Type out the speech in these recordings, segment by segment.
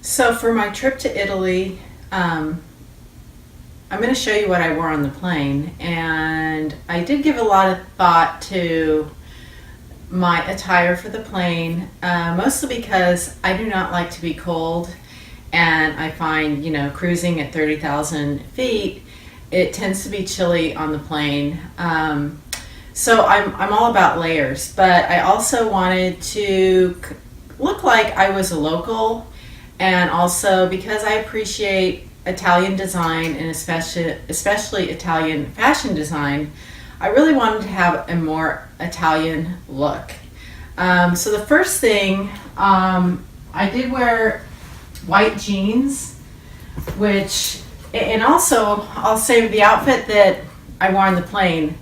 So for my trip to Italy, I'm going to show you what I wore on the plane. And I did give a lot of thought to my attire for the plane, mostly because I do not like to be cold. And I find, cruising at 30,000 feet, it tends to be chilly on the plane. So I'm all about layers, but I also wanted to look like I was a local, and also because I appreciate Italian design and especially Italian fashion design, I really wanted to have a more Italian look. So the first thing, I did wear white jeans, and also I'll say the outfit that I wore on the plane,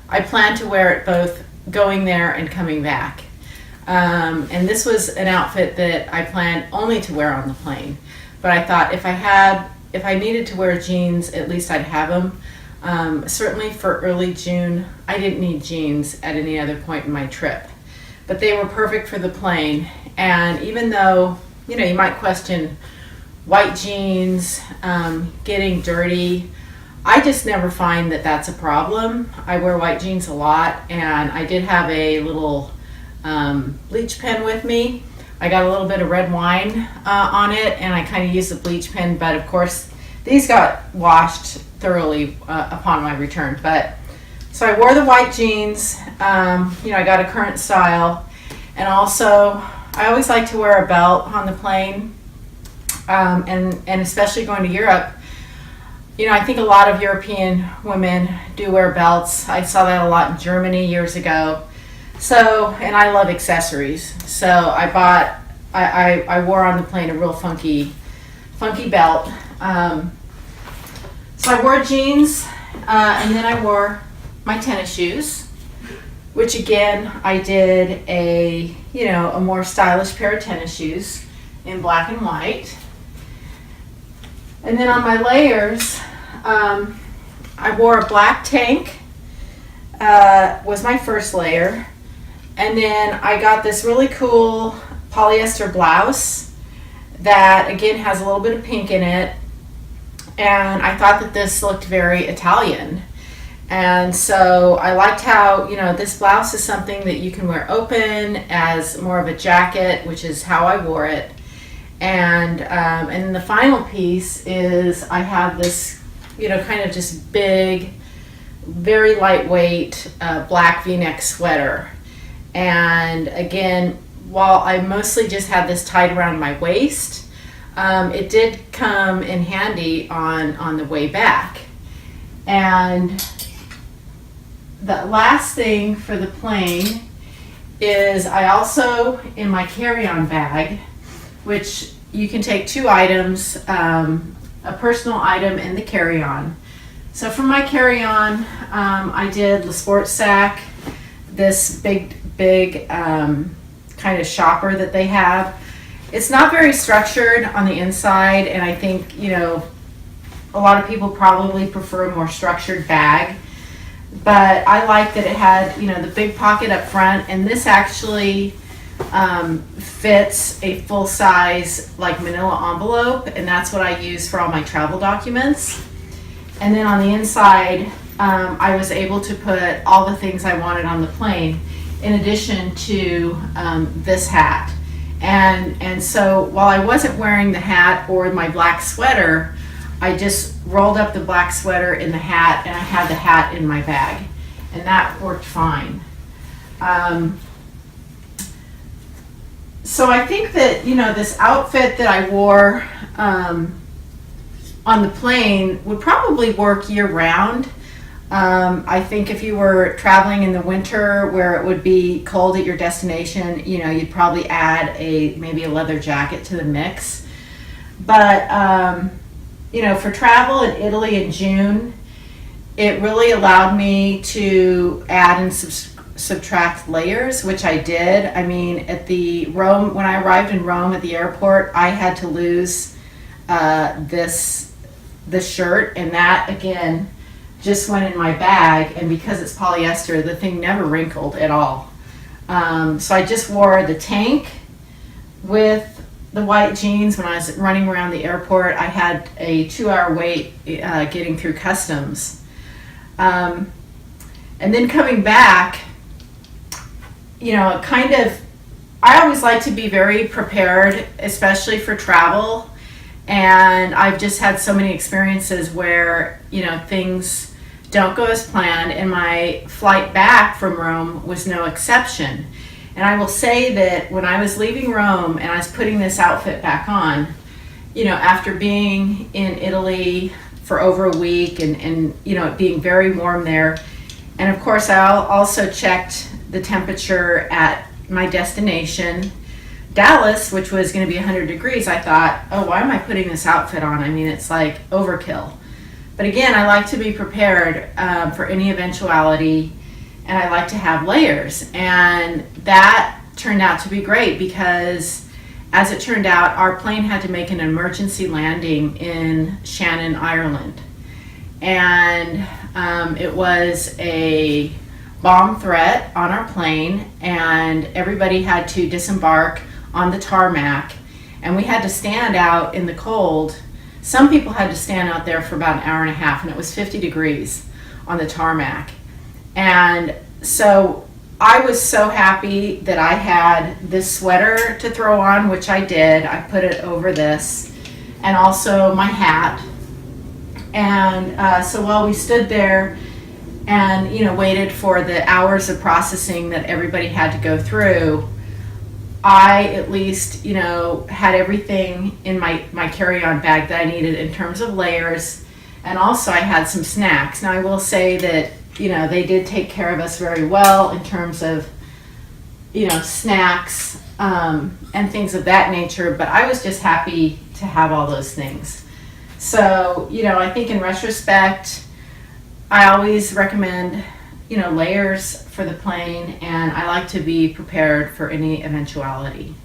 I plan to wear it both going there and coming back. And this was an outfit that I planned only to wear on the plane. But I thought if I needed to wear jeans, at least I'd have them. Certainly for early June, I didn't need jeans at any other point in my trip. But they were perfect for the plane. And even though, you might question white jeans getting dirty, I just never find that that's a problem. I wear white jeans a lot, and I did have a little bleach pen with me. I got a little bit of red wine on it, and I kind of used the bleach pen, but of course these got washed thoroughly upon my return. But so I wore the white jeans. I got a current style, and also I always like to wear a belt on the plane, and especially going to Europe. I think a lot of European women do wear belts. I saw that a lot in Germany years ago. So, and I love accessories. So I wore on the plane a real funky belt. So I wore jeans, and then I wore my tennis shoes, which again, I did a more stylish pair of tennis shoes in black and white. And then on my layers, I wore a black tank, was my first layer. And then I got this really cool polyester blouse that again has a little bit of pink in it. And I thought that this looked very Italian. And so I liked how, this blouse is something that you can wear open as more of a jacket, which is how I wore it. And the final piece is I have this, kind of just big, very lightweight black V-neck sweater. And again, while I mostly just had this tied around my waist, it did come in handy on the way back. And the last thing for the plane is I also, in my carry-on bag, which you can take two items, a personal item and the carry-on. So for my carry-on, I did the sports sack, this big kind of shopper that they have. It's not very structured on the inside, and I think, a lot of people probably prefer a more structured bag. But I like that it had, the big pocket up front, and this actually fits a full-size manila envelope, and that's what I use for all my travel documents. And then on the inside, I was able to put all the things I wanted on the plane, in addition to this hat. And so while I wasn't wearing the hat or my black sweater, I just rolled up the black sweater in the hat, and I had the hat in my bag, and that worked fine. So I think that, this outfit that I wore on the plane would probably work year round. I think if you were traveling in the winter where it would be cold at your destination, you'd probably add maybe a leather jacket to the mix. But, for travel in Italy in June, it really allowed me to add and subtract layers, which I did. I mean, when I arrived in Rome at the airport, I had to lose this shirt, and that again just went in my bag, and because it's polyester, the thing never wrinkled at all. So I just wore the tank with the white jeans when I was running around the airport. I had a 2-hour wait getting through customs. And then coming back, I always like to be very prepared, especially for travel. And I've just had so many experiences where, things don't go as planned, and my flight back from Rome was no exception. And I will say that when I was leaving Rome and I was putting this outfit back on, after being in Italy for over a week and it being very warm there, and of course I also checked the temperature at my destination, Dallas, which was going to be 100 degrees, I thought, oh, why am I putting this outfit on? I mean, it's like overkill. But again, I like to be prepared for any eventuality, and I like to have layers. And that turned out to be great because, as it turned out, our plane had to make an emergency landing in Shannon, Ireland. And it was a bomb threat on our plane, and everybody had to disembark on the tarmac, and we had to stand out in the cold. Some people had to stand out there for about an hour and a half, and it was 50 degrees on the tarmac. And so I was so happy that I had this sweater to throw on, which I did. I put it over this, and also my hat. And so while we stood there and waited for the hours of processing that everybody had to go through, I at least had everything in my carry-on bag that I needed in terms of layers, and also I had some snacks. Now I will say that they did take care of us very well in terms of snacks and things of that nature, but I was just happy to have all those things. So I think in retrospect, I always recommend layers for the plane, and I like to be prepared for any eventuality.